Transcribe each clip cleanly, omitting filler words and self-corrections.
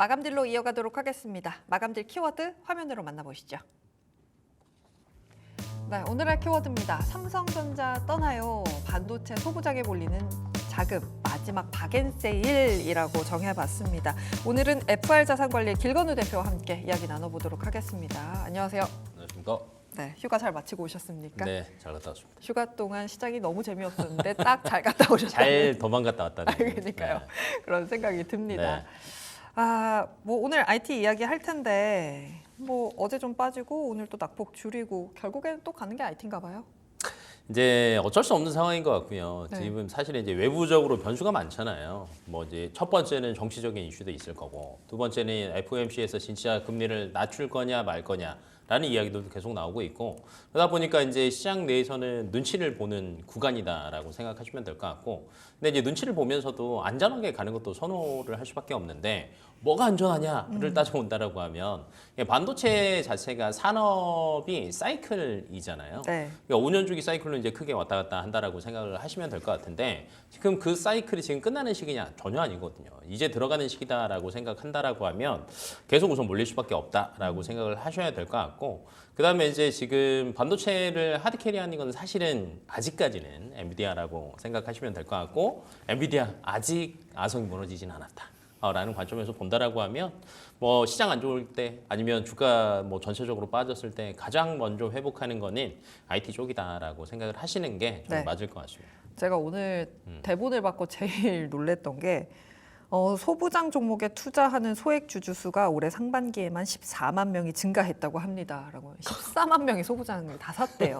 마감딜로 이어가도록 하겠습니다. 마감딜 키워드 화면으로 만나보시죠. 네, 오늘 할 키워드입니다. 삼성전자 떠나요. 반도체 소부장에 몰리는 자금, 마지막 박앤세일이라고 정해봤습니다. 오늘은 FR자산관리의 길건우 대표와 함께 이야기 나눠보도록 하겠습니다. 안녕하세요. 안녕하십니까. 네, 휴가 잘 마치고 오셨습니까? 네, 잘 갔다 왔습니다. 휴가 동안 시장이 너무 재미없었는데 딱 잘 갔다 오셨다는. 잘 도망갔다 왔다는. 그러니까요. 네. 그런 생각이 듭니다. 네. 뭐 오늘 IT 이야기 할 텐데 뭐 어제 좀 빠지고 오늘 또 낙폭 줄이고 결국에는 또 가는 게 IT인가 봐요. 이제 어쩔 수 없는 상황인 것 같고요. 네. 지금 사실은 이제 외부적으로 변수가 많잖아요. 뭐 이제 첫 번째는 정치적인 이슈도 있을 거고, 두 번째는 FOMC에서 진짜 금리를 낮출 거냐 말 거냐라는 이야기도 계속 나오고 있고, 그러다 보니까 이제 시장 내에서는 눈치를 보는 구간이다라고 생각하시면 될 것 같고, 근데 이제 눈치를 보면서도 안전하게 가는 것도 선호를 할 수밖에 없는데, 뭐가 안전하냐를 따져본다라고 하면 반도체 자체가 산업이 사이클이잖아요. 네. 그러니까 5년 주기 사이클로 이제 크게 왔다 갔다 한다라고 생각을 하시면 될 것 같은데, 지금 그 사이클이 지금 끝나는 시기냐? 전혀 아니거든요. 이제 들어가는 시기다라고 생각한다라고 하면 계속 우선 몰릴 수밖에 없다라고 생각을 하셔야 될 것 같고, 그다음에 이제 지금 반도체를 하드캐리하는 건 사실은 아직까지는 엔비디아라고 생각하시면 될 것 같고, 엔비디아 아직 아성이 무너지진 않았다. 라는 관점에서 본다라고 하면 뭐 시장 안 좋을 때 아니면 주가 뭐 전체적으로 빠졌을 때 가장 먼저 회복하는 거는 IT 쪽이다라고 생각을 하시는 게 좀 네. 맞을 것 같습니다. 제가 오늘 대본을 받고 제일 놀랬던 게 소부장 종목에 투자하는 소액 주주수가 올해 상반기에만 14만 명이 증가했다고 합니다라고. 14만 명이 소부장을 다 샀대요.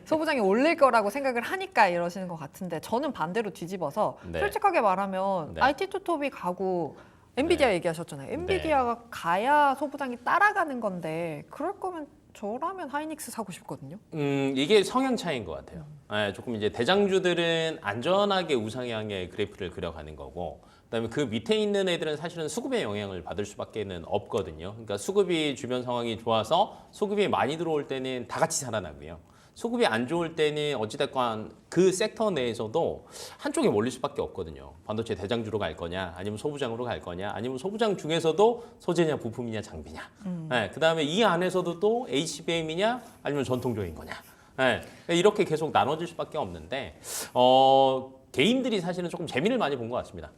소부장이 올릴 거라고 생각을 하니까 이러시는 것 같은데, 저는 반대로 뒤집어서 네. 솔직하게 말하면 네. IT 투톱이 가고 엔비디아 네. 얘기하셨잖아요. 엔비디아가 가야 소부장이 따라가는 건데, 그럴 거면 저라면 하이닉스 사고 싶거든요. 이게 성향 차이인 것 같아요. 네, 조금 이제 대장주들은 안전하게 우상향의 그래프를 그려가는 거고, 그다음에 그 밑에 있는 애들은 사실은 수급의 영향을 받을 수밖에는 없거든요. 그러니까 수급이 주변 상황이 좋아서 수급이 많이 들어올 때는 다 같이 살아나고요. 수급이 안 좋을 때는 어찌됐건 그 섹터 내에서도 한쪽에 몰릴 수밖에 없거든요. 반도체 대장주로 갈 거냐, 아니면 소부장으로 갈 거냐, 아니면 소부장 중에서도 소재냐, 부품이냐, 장비냐. 네, 그다음에 이 안에서도 또 HBM이냐, 아니면 전통적인 거냐. 네, 이렇게 계속 나눠질 수밖에 없는데, 개인들이 사실은 조금 재미를 많이 본 것 같습니다.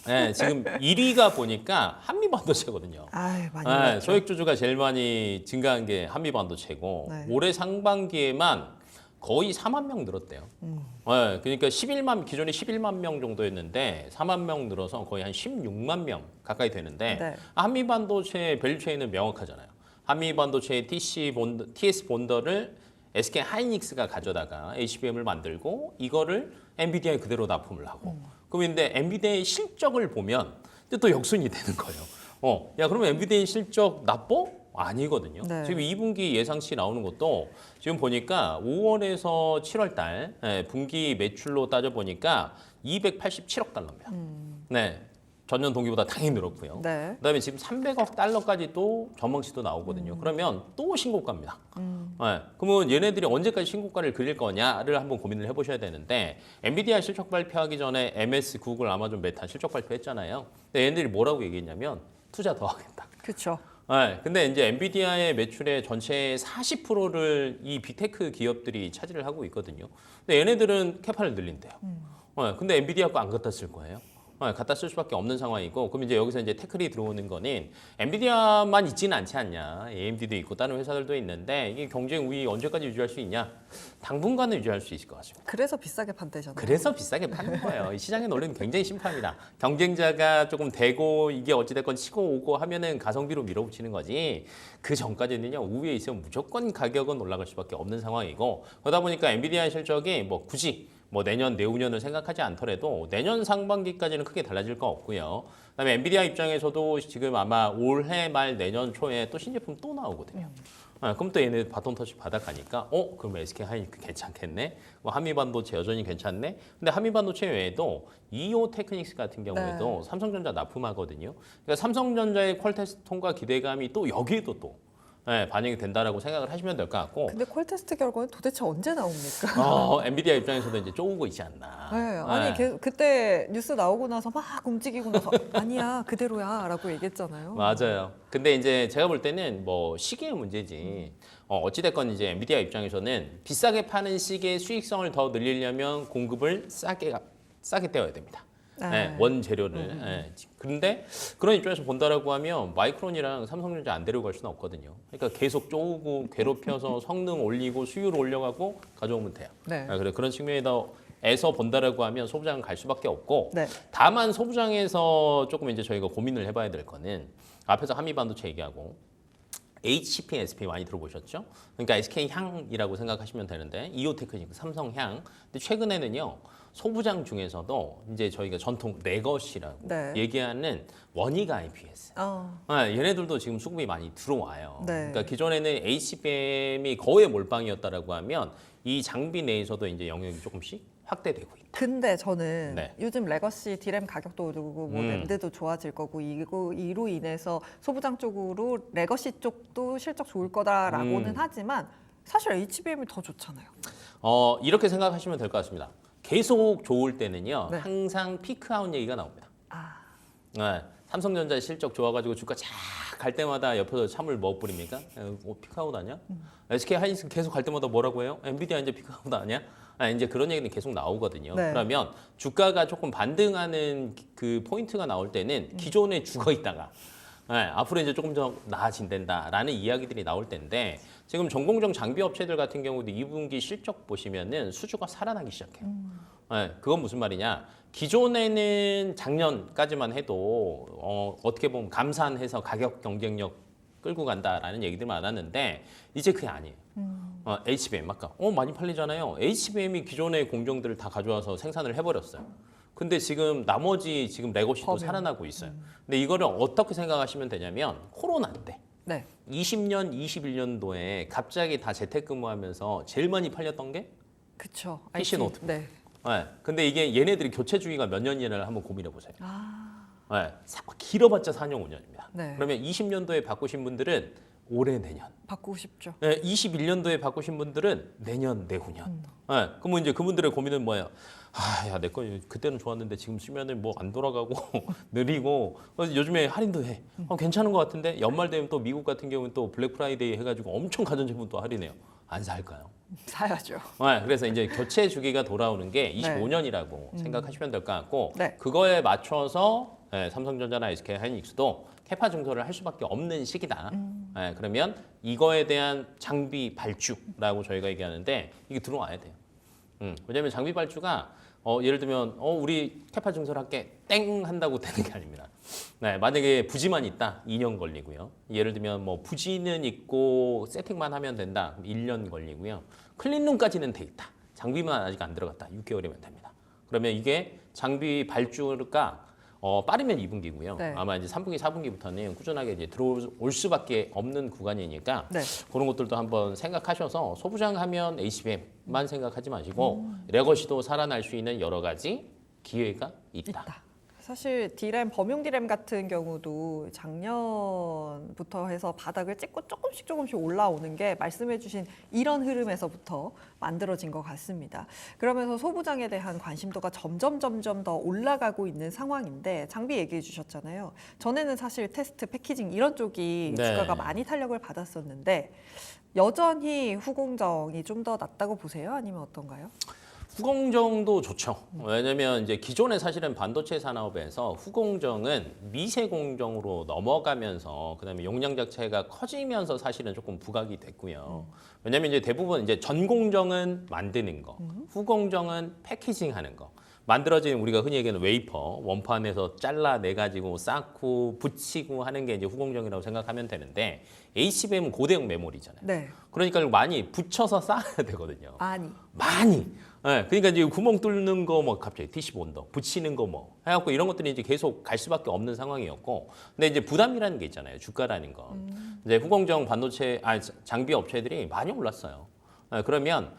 네, 지금 1위가 보니까 한미반도체거든요. 아유, 많이 네, 올랐죠. 소액 주주가 제일 많이 증가한 게 한미반도체고, 네. 올해 상반기에만 거의 4만 명 늘었대요. 네, 그러니까 기존에 11만 명 정도였는데 4만 명 늘어서 거의 한 16만 명 가까이 되는데, 네. 한미반도체 밸류체인은 명확하잖아요. 한미반도체의 TS 본더를 SK 하이닉스가 가져다가 HBM을 만들고 이거를 엔비디아에 그대로 납품을 하고, 그럼 근데 엔비디아의 실적을 보면 또 역순이 되는 거예요. 야, 그러면 엔비디아의 실적 나빠? 아니거든요. 네. 지금 2분기 예상치 나오는 것도 지금 보니까 5월에서 7월 달 분기 매출로 따져 보니까 287억 달러입니다. 네. 전년 동기보다 당연히 늘었고요. 네. 그다음에 지금 300억 달러까지 또 전망치도 나오거든요. 그러면 또 신고가입니다. 네. 그러면 얘네들이 언제까지 신고가를 그릴 거냐를 한번 고민을 해보셔야 되는데, 엔비디아 실적 발표하기 전에 MS, 구글, 아마존, 메타 실적 발표했잖아요. 근데 얘네들이 뭐라고 얘기했냐면 투자 더 하겠다. 그렇죠. 네, 근데 이제 엔비디아의 매출의 전체의 40%를 이 빅테크 기업들이 차지를 하고 있거든요. 근데 얘네들은 캐파를 늘린대요. 네, 근데 엔비디아 거 안 갖다 쓸 거예요. 갖다 쓸 수밖에 없는 상황이고, 그럼 이제 여기서 이제 태클이 들어오는 거는 엔비디아만 있지는 않지 않냐. AMD도 있고 다른 회사들도 있는데, 이게 경쟁 우위 언제까지 유지할 수 있냐? 당분간은 유지할 수 있을 것 같습니다. 그래서 비싸게 판대잖아요. 그래서 비싸게 파는 거예요. 이 시장의 논리는 굉장히 심플합니다. 경쟁자가 조금 되고 이게 어찌됐건 치고 오고 하면은 가성비로 밀어붙이는 거지, 그 전까지는요, 우위에 있으면 무조건 가격은 올라갈 수밖에 없는 상황이고, 그러다 보니까 엔비디아의 실적이 뭐 굳이 뭐 내년, 내후년을 생각하지 않더라도 내년 상반기까지는 크게 달라질 거 없고요. 그다음에 엔비디아 입장에서도 지금 아마 올해 말 내년 초에 또 신제품 또 나오거든요. 그럼 또 얘네 바톤 터치 받아가니까 그럼 SK 하이닉스 괜찮겠네. 뭐 한미반도체 여전히 괜찮네. 근데 한미반도체 외에도 EO 테크닉스 같은 경우에도 네. 삼성전자 납품하거든요. 그러니까 삼성전자의 퀄 테스트 통과 기대감이 또 여기에도 또 반영이 된다라고 생각을 하시면 될 것 같고 근데 콜 테스트 결과는 도대체 언제 나옵니까? 엔비디아 입장에서도 이제 쪼우고 있지 않나. 네, 아니 네. 그때 뉴스 나오고 나서 막 움직이고 나서 아니야 그대로야라고 얘기했잖아요. 맞아요. 근데 이제 제가 볼 때는 뭐 시기의 문제지. 어찌됐건 이제 엔비디아 입장에서는 비싸게 파는 시기의 수익성을 더 늘리려면 공급을 싸게 떼어야 됩니다. 네. 원재료를. 그런데 그런 입장에서 본다라고 하면 마이크론이랑 삼성전자 안 데려갈 수는 없거든요. 그러니까 계속 쪼우고 괴롭혀서 성능 올리고 수율 올려가고 가져오면 돼요. 네. 그래 그런 측면에서 본다라고 하면 소부장은 갈 수밖에 없고 네. 다만 소부장에서 조금 이제 저희가 고민을 해봐야 될 거는 앞에서 한미반도체 얘기하고 HP, SP 많이 들어보셨죠? 그러니까 SK 향이라고 생각하시면 되는데 이오테크니크, 삼성 향. 근데 최근에는요 소부장 중에서도 이제 저희가 전통 레거시라고 네. 얘기하는 원익 IPS. 얘네들도 지금 수급이 많이 들어와요. 네. 그러니까 기존에는 HBM이 거의 몰빵이었다라고 하면 이 장비 내에서도 이제 영역이 조금씩 확대되고 있다. 근데 저는 네. 요즘 레거시 디램 가격도 오르고 뭐 랜드도 좋아질 거고 이로 인해서 소부장 쪽으로 레거시 쪽도 실적 좋을 거다라고는 하지만 사실 HBM이 더 좋잖아요. 이렇게 생각하시면 될 것 같습니다. 계속 좋을 때는요 네. 항상 피크아웃 얘기가 나옵니다. 아, 삼성전자 실적 좋아가지고 주가 쫙 갈 때마다 옆에서 참을 뭐 뿌립니까? 피크아웃 아니야? SK 하이닉스 계속 갈 때마다 뭐라고 해요? 엔비디아 이제 피크아웃 아니야? 이제 그런 얘기는 계속 나오거든요. 네. 그러면 주가가 조금 반등하는 그 포인트가 나올 때는 기존에 죽어 있다가 앞으로 이제 조금 더 나아진다라는 이야기들이 나올 텐데 지금 전공정 장비 업체들 같은 경우도 2분기 실적 보시면은 수주가 살아나기 시작해요. 그건 무슨 말이냐? 기존에는 작년까지만 해도 어떻게 보면 감산해서 가격 경쟁력 끌고 간다라는 얘기들 많았는데 이제 그게 아니에요. HBM 아까 많이 팔리잖아요. HBM이 기존의 공정들을 다 가져와서 생산을 해버렸어요. 근데 지금 나머지 지금 레거시도 범용. 살아나고 있어요. 근데 이거를 어떻게 생각하시면 되냐면 코로나 때 네. 20년, 21년도에 갑자기 다 재택근무하면서 제일 많이 팔렸던 게 그쵸. PC IT. 노트북. 네. 근데 이게 얘네들이 교체 주기가 몇 년이냐를 한번 고민해 보세요. 아, 길어봤자 4년, 5년입니다. 네. 그러면 20년도에 바꾸신 분들은 올해 내년. 바꾸고 싶죠. 21년도에 바꾸신 분들은 내년, 내후년. 그러면 이제 그분들의 고민은 뭐예요? 야, 내 거 그때는 좋았는데 지금 쓰면은 뭐 안 돌아가고 느리고 요즘에 할인도 해. 괜찮은 것 같은데 연말 되면 또 미국 같은 경우는 또 블랙 프라이데이 해가지고 엄청 가전제품 또 할인해요. 안 살까요? 사야죠. 그래서 이제 교체 주기가 돌아오는 게 25년이라고 생각하시면 될 것 같고 네. 그거에 맞춰서 삼성전자나 SK 하이닉스도 캐파 증설을 할 수밖에 없는 시기다. 그러면 이거에 대한 장비 발주라고 저희가 얘기하는데 이게 들어와야 돼요. 왜냐하면 장비 발주가 예를 들면 우리 캐파 증설할게 땡 한다고 되는 게 아닙니다. 만약에 부지만 있다 2년 걸리고요. 예를 들면 뭐 부지는 있고 세팅만 하면 된다 1년 걸리고요. 클린룸까지는 돼 있다. 장비만 아직 안 들어갔다 6개월이면 됩니다. 그러면 이게 장비 발주가 빠르면 2분기고요. 네. 아마 이제 3분기, 4분기부터는 꾸준하게 이제 들어올 수밖에 없는 구간이니까 네. 그런 것들도 한번 생각하셔서 소부장 하면 HBM만 생각하지 마시고 레거시도 살아날 수 있는 여러 가지 기회가 있다. 사실 디램 범용 디램 같은 경우도 작년부터 해서 바닥을 찍고 조금씩 올라오는 게 말씀해주신 이런 흐름에서부터 만들어진 것 같습니다. 그러면서 소부장에 대한 관심도가 점점 더 올라가고 있는 상황인데 장비 얘기해 주셨잖아요. 전에는 사실 테스트, 패키징 이런 쪽이 네. 주가가 많이 탄력을 받았었는데 여전히 후공정이 좀 더 낫다고 보세요? 아니면 어떤가요? 후공정도 좋죠. 왜냐면 이제 기존에 사실은 반도체 산업에서 후공정은 미세 공정으로 넘어가면서 그다음에 용량 자체가 커지면서 사실은 조금 부각이 됐고요. 왜냐면 이제 대부분 이제 전공정은 만드는 거, 후공정은 패키징하는 거. 만들어진 우리가 흔히 얘기하는 웨이퍼, 원판에서 잘라내 가지고 쌓고 붙이고 하는 게 이제 후공정이라고 생각하면 되는데 HBM은 고대형 메모리잖아요. 네. 그러니까 많이 붙여서 쌓아야 되거든요. 많이. 그러니까 이제 구멍 뚫는 거 뭐 갑자기 TC 본더 붙이는 거 뭐 해갖고 이런 것들이 이제 계속 갈 수밖에 없는 상황이었고, 근데 이제 부담이라는 게 있잖아요. 주가라는 거. 이제 후공정 반도체 장비 업체들이 많이 올랐어요. 그러면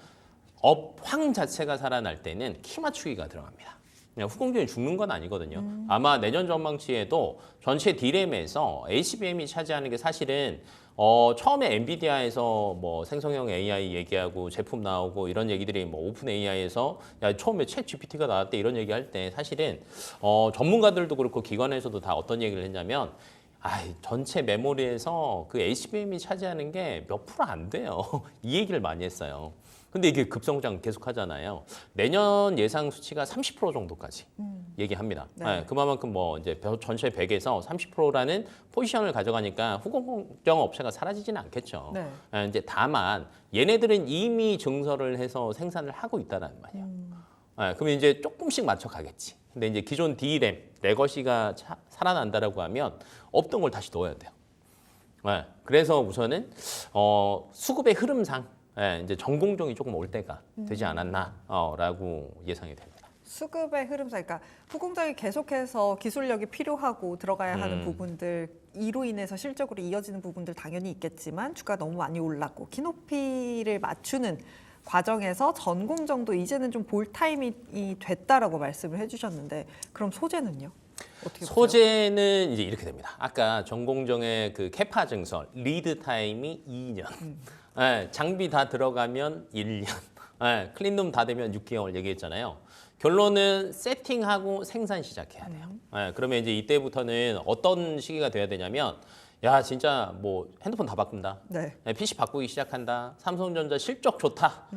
업황 자체가 살아날 때는 키 맞추기가 들어갑니다. 그냥 후공정이 죽는 건 아니거든요. 아마 내년 전망치에도 전체 D램에서 HBM이 차지하는 게 사실은 처음에 엔비디아에서 뭐 생성형 AI 얘기하고 제품 나오고 이런 얘기들이 뭐 오픈 AI에서 야 처음에 챗 GPT가 나왔대 이런 얘기할 때 사실은 전문가들도 그렇고 기관에서도 다 어떤 얘기를 했냐면 전체 메모리에서 그 HBM이 차지하는 게 몇 프로 안 돼요. 이 얘기를 많이 했어요. 근데 이게 급성장 계속 하잖아요. 내년 예상 수치가 30% 정도까지 얘기합니다. 네. 그만큼 뭐 이제 전체 100에서 30%라는 포지션을 가져가니까 후공정 업체가 사라지지는 않겠죠. 네. 이제 다만 얘네들은 이미 증설을 해서 생산을 하고 있다는 말이에요. 그러면 이제 조금씩 맞춰 가겠지. 근데 이제 기존 D램, 레거시가 살아난다라고 하면 없던 걸 다시 넣어야 돼요. 그래서 우선은 수급의 흐름상 이제 전공정이 조금 올 때가 되지 않았나라고 예상이 됩니다. 수급의 흐름상, 그러니까 후공정이 계속해서 기술력이 필요하고 들어가야 하는 부분들 이로 인해서 실적으로 이어지는 부분들 당연히 있겠지만 주가가 너무 많이 올랐고 키높이를 맞추는 과정에서 전공정도 이제는 좀 볼 타임이 됐다라고 말씀을 해주셨는데 그럼 소재는요? 어떻게 보세요? 소재는 이제 이렇게 됩니다. 아까 전공정의 그 캐파 증설 리드 타임이 2년, 장비 다 들어가면 1년, 클린룸 다 되면 6개월 얘기했잖아요. 결론은 세팅하고 생산 시작해야 돼요. 그러면 이제 이때부터는 어떤 시기가 돼야 되냐면 야 진짜 뭐 핸드폰 다 바꾼다. 네. PC 바꾸기 시작한다. 삼성전자 실적 좋다.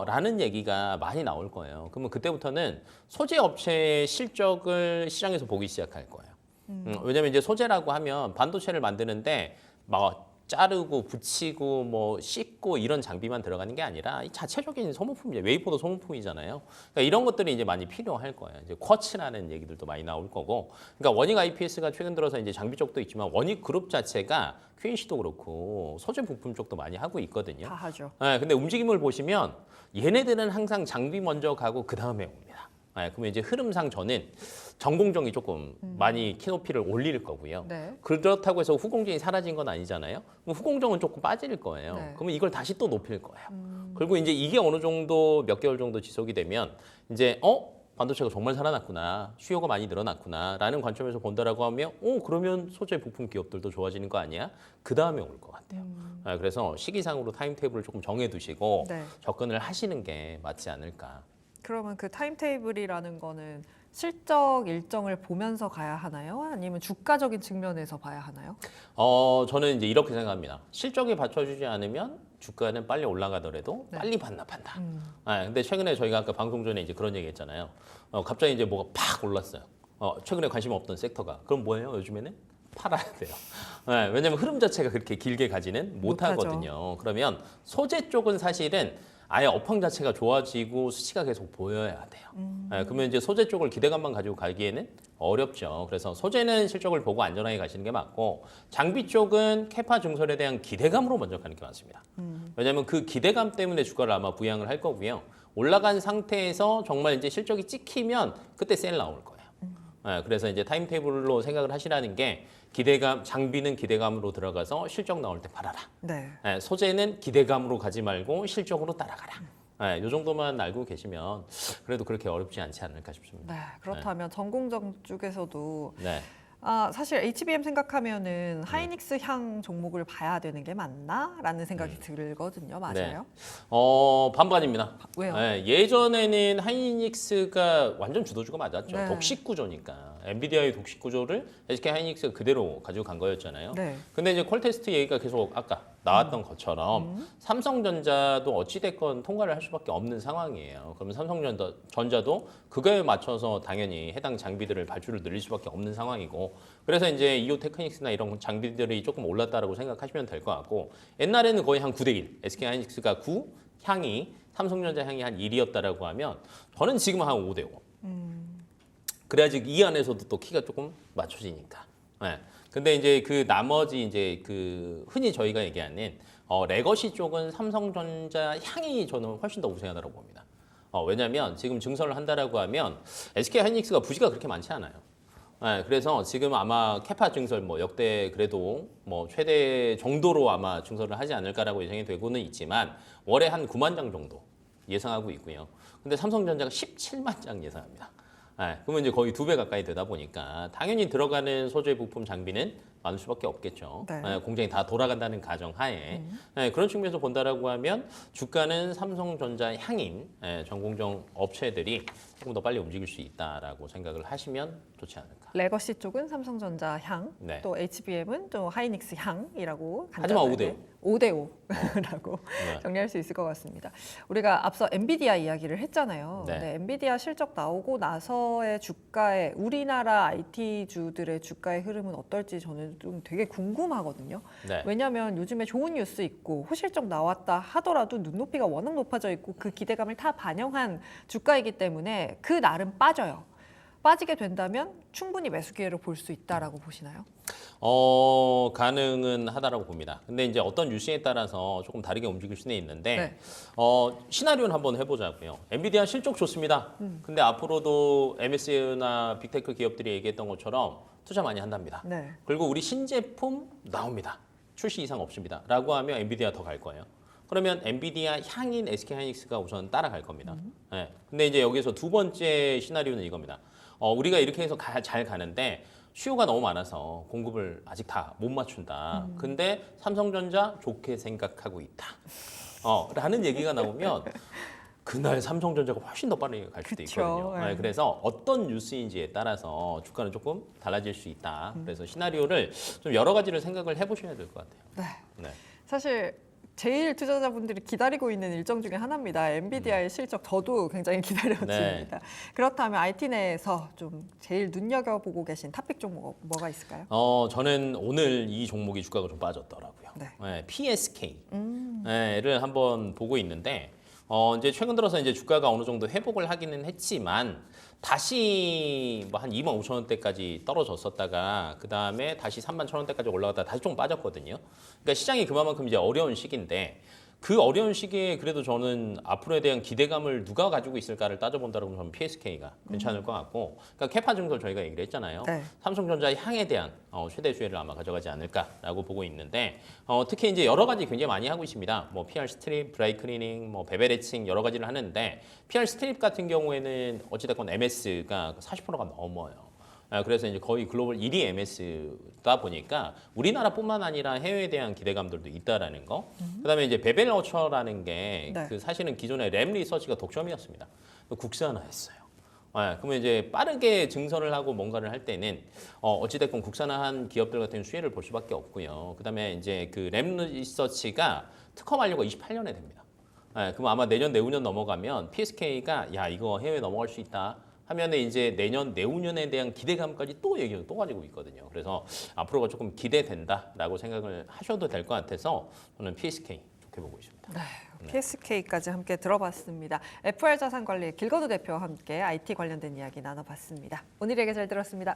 라는 얘기가 많이 나올 거예요. 그러면 그때부터는 소재 업체의 실적을 시장에서 보기 시작할 거예요. 왜냐면 이제 소재라고 하면 반도체를 만드는데 막 자르고 붙이고 뭐 씻고 이런 장비만 들어가는 게 아니라 이 자체적인 소모품이에요. 웨이퍼도 소모품이잖아요. 그러니까 이런 것들이 이제 많이 필요할 거예요. 이제 쿼츠라는 얘기들도 많이 나올 거고. 그러니까 원익 IPS가 최근 들어서 이제 장비 쪽도 있지만 원익 그룹 자체가 QNC도 그렇고 소재 부품 쪽도 많이 하고 있거든요. 다 하죠. 근데 움직임을 보시면 얘네들은 항상 장비 먼저 가고 그 다음에 옵니다. 그러면 이제 흐름상 저는 전공정이 조금 많이 키높이를 올릴 거고요. 네. 그렇다고 해서 후공정이 사라진 건 아니잖아요. 그럼 후공정은 조금 빠질 거예요. 네. 그러면 이걸 다시 또 높일 거예요. 그리고 이제 이게 어느 정도 몇 개월 정도 지속이 되면 이제 반도체가 정말 살아났구나, 수요가 많이 늘어났구나라는 관점에서 본다라고 하면 그러면 소재 부품 기업들도 좋아지는 거 아니야? 그 다음에 올 것 같아요. 그래서 시기상으로 타임테이블을 조금 정해두시고 네. 접근을 하시는 게 맞지 않을까. 그러면 그 타임테이블이라는 거는 실적 일정을 보면서 가야 하나요? 아니면 주가적인 측면에서 봐야 하나요? 저는 이제 이렇게 생각합니다. 실적이 받쳐주지 않으면 주가는 빨리 올라가더라도 네. 빨리 반납한다. 근데 최근에 저희가 아까 방송 전에 이제 그런 얘기 했잖아요. 갑자기 이제 뭐가 팍 올랐어요. 최근에 관심 없던 섹터가. 그럼 뭐예요? 요즘에는? 팔아야 돼요. 왜냐면 흐름 자체가 그렇게 길게 가지는 못하거든요. 그러면 소재 쪽은 사실은 아예 업황 자체가 좋아지고 수치가 계속 보여야 돼요. 그러면 이제 소재 쪽을 기대감만 가지고 가기에는 어렵죠. 그래서 소재는 실적을 보고 안전하게 가시는 게 맞고 장비 쪽은 캐파 증설에 대한 기대감으로 먼저 가는 게 맞습니다. 왜냐하면 그 기대감 때문에 주가를 아마 부양을 할 거고요. 올라간 상태에서 정말 이제 실적이 찍히면 그때 셀 나올 거예요. 그래서 이제 타임테이블로 생각을 하시라는 게 기대감, 장비는 기대감으로 들어가서 실적 나올 때 팔아라. 네. 소재는 기대감으로 가지 말고 실적으로 따라가라. 이 정도만 알고 계시면 그래도 그렇게 어렵지 않지 않을까 싶습니다. 네. 그렇다면 전공정 쪽에서도 네. 사실 HBM 생각하면은 하이닉스 향 종목을 봐야 되는 게 맞나라는 생각이 들거든요. 맞아요? 반반입니다. 왜요? 예전에는 하이닉스가 완전 주도주가 맞았죠. 네. 독식 구조니까. 엔비디아의 독식 구조를 SK 하이닉스가 그대로 가지고 간 거였잖아요. 네. 근데 이제 퀄테스트 얘기가 계속 아까 나왔던 것처럼 삼성전자도 어찌됐건 통과를 할 수밖에 없는 상황이에요. 그러면 삼성전자도 그거에 맞춰서 당연히 해당 장비들을 발주를 늘릴 수밖에 없는 상황이고 그래서 이제 이오 테크닉스나 이런 장비들이 조금 올랐다라고 생각하시면 될 것 같고 옛날에는 거의 한 9대 1, SK 하이닉스가 9, 향이 삼성전자 향이 한 1이었다라고 하면 저는 지금 한 5대 5. 그래야지 이 안에서도 또 키가 조금 맞춰지니까. 근데 이제 그 나머지 이제 그 흔히 저희가 얘기하는 레거시 쪽은 삼성전자 향이 저는 훨씬 더 우세하다고 봅니다. 왜냐하면 지금 증설을 한다라고 하면 SK 하이닉스가 부지가 그렇게 많지 않아요. 그래서 지금 아마 캐파 증설 뭐 역대 그래도 뭐 최대 정도로 아마 증설을 하지 않을까라고 예상이 되고는 있지만 월에 한 9만 장 정도 예상하고 있고요. 근데 삼성전자가 17만 장 예상합니다. 그러면 이제 거의 2배 가까이 되다 보니까 당연히 들어가는 소재 부품 장비는 많을 수밖에 없겠죠. 네. 공장이 다 돌아간다는 가정하에 그런 측면에서 본다라고 하면 주가는 삼성전자 향인 전공정 업체들이 조금 더 빨리 움직일 수 있다라고 생각을 하시면 좋지 않을까. 레거시 쪽은 삼성전자 향, 네. 또 HBM은 또 하이닉스 향이라고 하지만 간단하게 5대5라고 네. 정리할 수 있을 것 같습니다. 우리가 앞서 엔비디아 이야기를 했잖아요. 네. 네, 엔비디아 실적 나오고 나서의 주가의 우리나라 IT주들의 주가의 흐름은 어떨지 저는 좀 되게 궁금하거든요. 네. 왜냐하면 요즘에 좋은 뉴스 있고 호실적 나왔다 하더라도 눈높이가 워낙 높아져 있고 그 기대감을 다 반영한 주가이기 때문에 그 나름 빠져요. 빠지게 된다면 충분히 매수 기회를 볼 수 있다라고 보시나요? 가능은 하다라고 봅니다. 근데 이제 어떤 뉴스에 따라서 조금 다르게 움직일 수는 있는데, 네. 시나리오는 한번 해보자고요. 엔비디아 실적 좋습니다. 근데 앞으로도 MS나 빅테크 기업들이 얘기했던 것처럼 투자 많이 한답니다. 네. 그리고 우리 신제품 나옵니다. 출시 이상 없습니다. 라고 하면 엔비디아 더 갈 거예요. 그러면 엔비디아 향인 SK하이닉스가 우선 따라갈 겁니다. 네. 근데 이제 여기서 두 번째 시나리오는 이겁니다. 우리가 이렇게 해서 잘 가는데 수요가 너무 많아서 공급을 아직 다 못 맞춘다. 근데 삼성전자 좋게 생각하고 있다. 라는 얘기가 나오면 그날 삼성전자가 훨씬 더 빠르게 갈 수도 그쵸, 있거든요. 네. 그래서 어떤 뉴스인지에 따라서 주가는 조금 달라질 수 있다. 그래서 시나리오를 좀 여러 가지를 생각을 해보셔야 될 것 같아요. 네. 네. 사실 제일 투자자분들이 기다리고 있는 일정 중에 하나입니다. 엔비디아의 실적 저도 굉장히 기다려집니다. 그렇다면 IT 내에서 좀 제일 눈여겨보고 계신 탑픽 종목 뭐가 있을까요? 저는 오늘 이 종목이 주가가 좀 빠졌더라고요. 네. PSK를 한번 보고 있는데 이제 최근 들어서 이제 주가가 어느 정도 회복을 하기는 했지만 다시 뭐 한 25,000원대까지 떨어졌었다가 그 다음에 다시 31,000원대까지 올라갔다가 다시 좀 빠졌거든요. 그러니까 시장이 그만큼 이제 어려운 시기인데 그 어려운 시기에 그래도 저는 앞으로에 대한 기대감을 누가 가지고 있을까를 따져본다면 저는 PSK가 괜찮을 것 같고, 그러니까 캐파 증설 저희가 얘기를 했잖아요. 네. 삼성전자 향에 대한 최대 수혜를 아마 가져가지 않을까라고 보고 있는데 특히 이제 여러 가지 굉장히 많이 하고 있습니다. 뭐 PR 스트립, 드라이 클리닝, 뭐 베벨 해칭 여러 가지를 하는데 PR 스트립 같은 경우에는 어찌됐건 MS가 40%가 넘어요. 그래서 이제 거의 글로벌 1위 MS다 보니까 우리나라뿐만 아니라 해외에 대한 기대감들도 있다라는 거. 그다음에 이제 베벨 어처라는 게 네. 그 사실은 기존의 램 리서치가 독점이었습니다. 국산화했어요. 그러면 이제 빠르게 증설을 하고 뭔가를 할 때는 어찌됐건 국산화한 기업들 같은 수혜를 볼 수밖에 없고요. 그다음에 이제 그 램 리서치가 특허 만료가 28년에 됩니다. 그럼 아마 내년 내후년 넘어가면 PSK가 야 이거 해외 넘어갈 수 있다. 하면은 이제 내년 내후년에 대한 기대감까지 또 얘기를 또 가지고 있거든요. 그래서 앞으로가 조금 기대된다라고 생각을 하셔도 될 것 같아서 저는 PSK 좋게 보고 있습니다. 네. PSK까지 함께 들어봤습니다. FR 자산관리의 길건우 대표와 함께 IT 관련된 이야기 나눠봤습니다. 오늘에게 잘 들었습니다.